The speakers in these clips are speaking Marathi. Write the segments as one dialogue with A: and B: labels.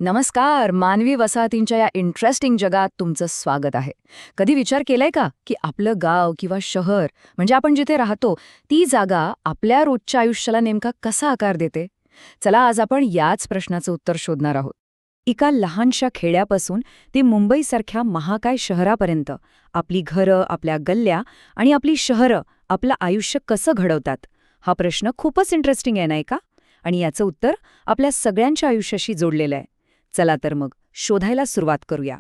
A: नमस्कार. मानवी वसाहतींच्या या इंटरेस्टिंग जगात तुमचं स्वागत आहे. कधी विचार केलाय का की आपलं गाव किंवा शहर म्हणजे आपण जिथे राहतो ती जागा आपल्या रोजच्या आयुष्याला नेमका कसा आकार देते? चला आज आपण याच प्रश्नाचं उत्तर शोधणार आहोत. एका लहानशा खेड्यापासून ते मुंबईसारख्या महाकाय शहरापर्यंत आपली घरं, आपल्या गल्ल्या आणि आपली शहरं आपलं आयुष्य कसं घडवतात, हा प्रश्न खूपच इंटरेस्टिंग आहे नाही का? आणि याचं उत्तर आपल्या सगळ्यांच्या आयुष्याशी जोडलेलं आहे. चला तर मग शोधायला सुरुवात करूया.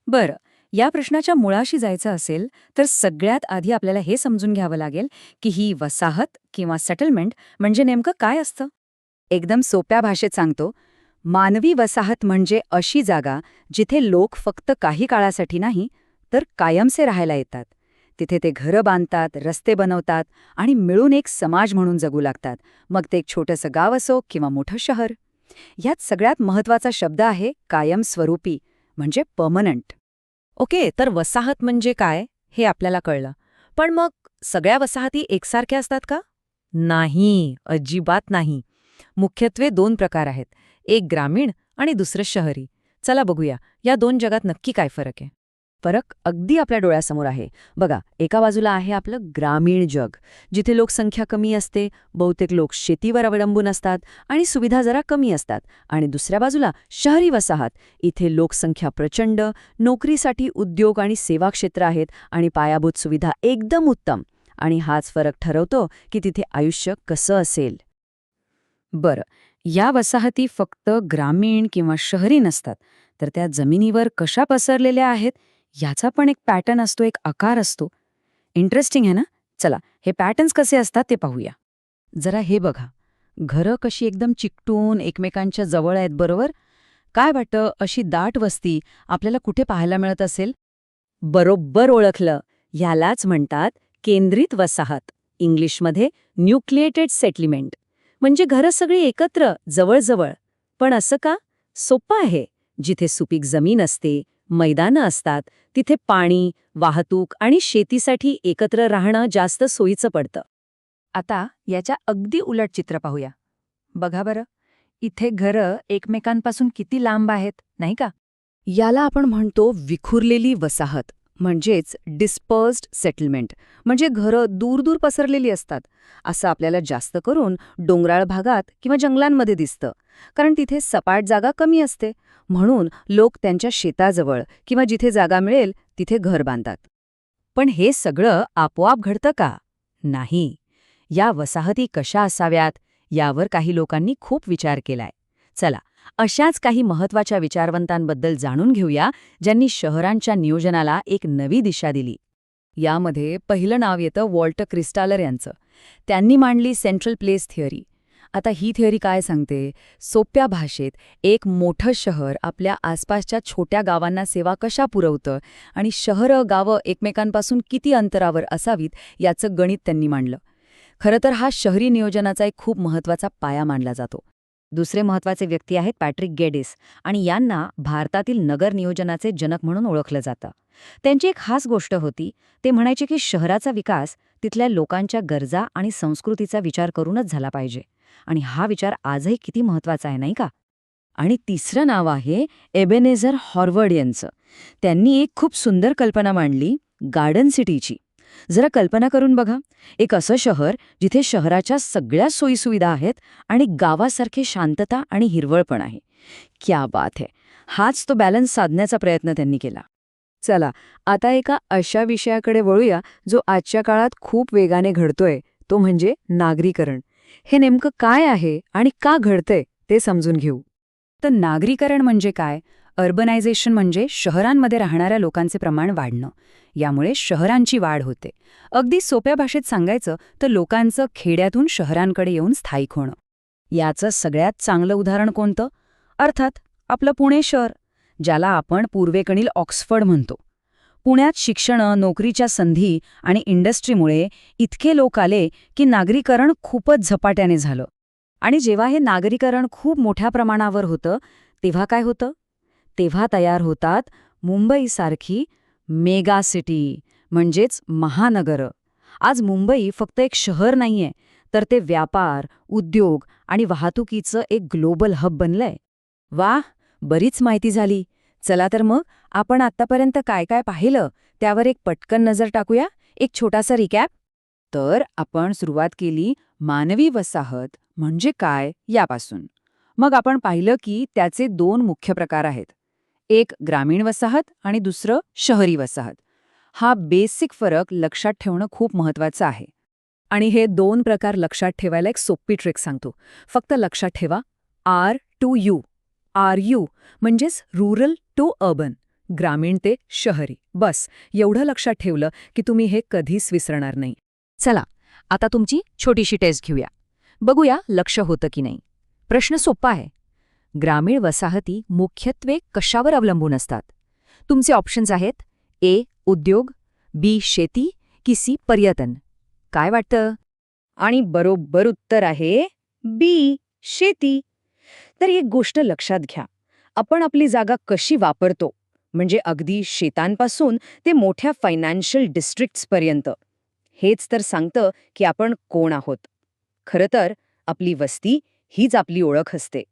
A: बरं, या प्रश्नाच्या मुळाशी जायचं असेल तर सगळ्यात आधी आपल्याला हे समजून घ्यावं लागेल की ही वसाहत किंवा सेटलमेंट म्हणजे नेमकं काय असतं. एकदम सोप्या भाषेत सांगतो, मानवी वसाहत म्हणजे अशी जागा जिथे लोक फक्त काही काळासाठी नाही तर कायमचे राहायला येतात. तिथे ते घरं बांधतात, रस्ते बनवतात आणि मिळून एक समाज म्हणून जगू लागतात. मग ते एक छोटंसं गाव असो किंवा मोठं शहर. यात सगळ्यात महत्वाचा शब्द आहे कायमस्वरूपी, म्हणजे परमनंट. ओके, तर वसाहत म्हणजे काय हे आपल्याला कळलं. पण मग सगळ्या वसाहती एकसारख्या असतात का? नाही, अजिबात नाही. मुख्यत्वे दोन प्रकार आहेत, एक ग्रामीण आणि दुसरं शहरी. चला बघूया या दोन जगात नक्की काय फरक आहे. फरक अगदी आपल्या डोळ्यासमोर आहे. बघा, एका बाजूला आहे आपलं ग्रामीण जग, जिथे लोकसंख्या कमी असते, बहुतेक लोक शेतीवर अवलंबून असतात आणि सुविधा जरा कमी असतात. आणि दुसऱ्या बाजूला शहरी वसाहत, इथे लोकसंख्या प्रचंड, नोकरीसाठी उद्योग आणि सेवा क्षेत्र आहेत आणि पायाभूत सुविधा एकदम उत्तम. आणि हाच फरक ठरवतो की तिथे आयुष्य कसं असेल. बरं, या वसाहती फक्त ग्रामीण किंवा शहरी नसतात, तर त्या जमिनीवर कशा पसरलेल्या आहेत याचा पण एक पॅटर्न असतो, एक आकार असतो. इंटरेस्टिंग आहे ना? चला, हे पॅटर्न्स कसे असतात ते पाहूया. जरा हे बघा, घरं कशी एकदम चिकटून एकमेकांच्या जवळ आहेत, बरोबर? काय वाटतं, अशी दाट वस्ती आपल्याला कुठे पाहायला मिळत असेल? बरोबर ओळखलं. ह्यालाच म्हणतात केंद्रित वसाहत, इंग्लिशमध्ये न्यूक्लिएटेड सेटलमेंट. म्हणजे घरं सगळी एकत्र, जवळजवळ. पण असं का? सोपं आहे. जिथे सुपीक जमीन असते, मैदानं असतात, तिथे पाणी, वाहतूक आणि शेतीसाठी एकत्र राहणं जास्त सोयीचं पडतं. आता याच्या अगदी उलट चित्र पाहूया. बघा बरं, इथे घरं एकमेकांपासून किती लांब आहेत, नाही का? याला आपण म्हणतो विखुरलेली वसाहत, म्हणजेच डिस्पर्स्ड सेटलमेंट. म्हणजे घरं दूर-दूर पसरलेली असतात. असं आपल्याला जास्त करून डोंगराळ भागात किंवा जंगलांमध्ये दिसतं. कारण तिथे सपाट जागा कमी असते. म्हणून लोक त्यांच्या शेताजवळ किंवा जिथे जागा मिळेल तिथे घर बांधतात. पण हे सगळं आपोआप घडतं का? नाही. या वसाहती कशा असाव्यात यावर काही लोकांनी खूप विचार केलाय. चला, अशाच काही महत्वाच्या विचारवंतांबद्दल जाणून घेऊया, ज्यांनी शहरांच्या नियोजनाला एक नवी दिशा दिली. यामध्ये पहिलं नाव येतं वॉल्टर क्रिस्टालर यांचं. त्यांनी मांडली सेंट्रल प्लेस थिअरी. आता ही थिअरी काय सांगते? सोप्या भाषेत, एक मोठं शहर आपल्या आसपासच्या छोट्या गावांना सेवा कशा पुरवतं आणि शहरं, गावं एकमेकांपासून किती अंतरावर असावीत याचं गणित त्यांनी मांडलं. खरं तर हा शहरी नियोजनाचा एक खूप महत्वाचा पाया मानला जातो. दुसरे महत्वाचे व्यक्ती आहेत पॅट्रिक गेडिस, आणि यांना भारतातील नगर नियोजनाचे जनक म्हणून ओळखलं जातं. त्यांची एक खास गोष्ट होती, ते म्हणायचे की शहराचा विकास तिथल्या लोकांच्या गरजा आणि संस्कृतीचा विचार करूनच झाला पाहिजे. आणि हा विचार आजही किती महत्वाचा आहे, नाही का? आणि तिसरं नाव आहे एबेनेझर हॉर्वर्ड यांचं. त्यांनी एक खूप सुंदर कल्पना मांडली, गार्डन सिटीची. जरा कल्पना करून बघा, एक असं शहर जिथे शहराच्या सगळ्या सोयीसुविधा आहेत आणि गावासारखे शांतता आणि हिरवळपण आहे. क्या बात है! हाच तो बॅलन्स साधण्याचा प्रयत्न त्यांनी केला. चला, आता एका अशा विषयाकडे वळूया जो आजच्या काळात खूप वेगाने घडतोय, तो म्हणजे नागरीकरण. हे नेमकं काय आहे आणि का घडतंय ते समजून घेऊ. तर नागरीकरण म्हणजे काय? अर्बनायझेशन म्हणजे शहरांमध्ये राहणाऱ्या लोकांचे प्रमाण वाढणं. यामुळे शहरांची वाढ होते. अगदी सोप्या भाषेत सांगायचं तर लोकांचं खेड्यातून शहरांकडे येऊन स्थायिक होणं. याचं सगळ्यात चांगलं उदाहरण कोणतं? अर्थात आपलं पुणे शहर, ज्याला आपण पूर्वेकडील ऑक्सफर्ड म्हणतो. पुण्यात शिक्षण, नोकरीच्या संधी आणि इंडस्ट्रीमुळे इतके लोक आले की नागरीकरण खूपच झपाट्याने झालं. आणि जेव्हा हे नागरीकरण खूप मोठ्या प्रमाणावर होतं, तेव्हा काय होतं? तेव्हा तयार होतात मुंबईसारखी मेगा सिटी, म्हणजेच महानगरं. आज मुंबई फक्त एक शहर नाहीये, तर ते व्यापार, उद्योग आणि वाहतुकीचं एक ग्लोबल हब बनलंय. वाह, बरीच माहिती झाली. चला तर मग आपण आत्तापर्यंत काय काय पाहिलं त्यावर एक पटकन नजर टाकूया, एक छोटासा रिकॅप. तर आपण सुरुवात केली मानवी वसाहत म्हणजे काय यापासून. मग आपण पाहिलं की त्याचे 2 मुख्य प्रकार आहेत. एक ग्रामीण वसाहत आणि दुसरं शहरी वसाहत. हा बेसिक फरक लक्षात ठेवणं खूप महत्वाचं आहे. आणि हे 2 प्रकार लक्षात ठेवायला एक सोपी ट्रिक सांगतो. फक्त लक्षात ठेवा R2U. RU म्हणजेच रुरल टू अर्बन, ग्रामीण ते शहरी. बस एवढं लक्षात ठेवलं की तुम्ही हे कधीच विसरणार नाही. चला, आता तुमची छोटीशी टेस्ट घेऊया. बघूया लक्ष होतं की नाही. प्रश्न सोपा आहे. ग्रामीण वसाहती मुख्यत्वे कशावर अवलंबून असतात? तुमचे ऑप्शन्स आहेत ए. उद्योग, बी. शेती की सी. पर्यटन. काय वाटतं? आणि बरोबर उत्तर आहे बी. शेती. तर एक गोष्ट लक्षात घ्या, आपण आपली जागा कशी वापरतो, म्हणजे अगदी शेतांपासून ते मोठ्या फायनान्शियल डिस्ट्रिक्ट्सपर्यंत, हेच तर सांगतं की आपण कोण आहोत. खरं तर आपली वस्ती हीच आपली ओळख असते.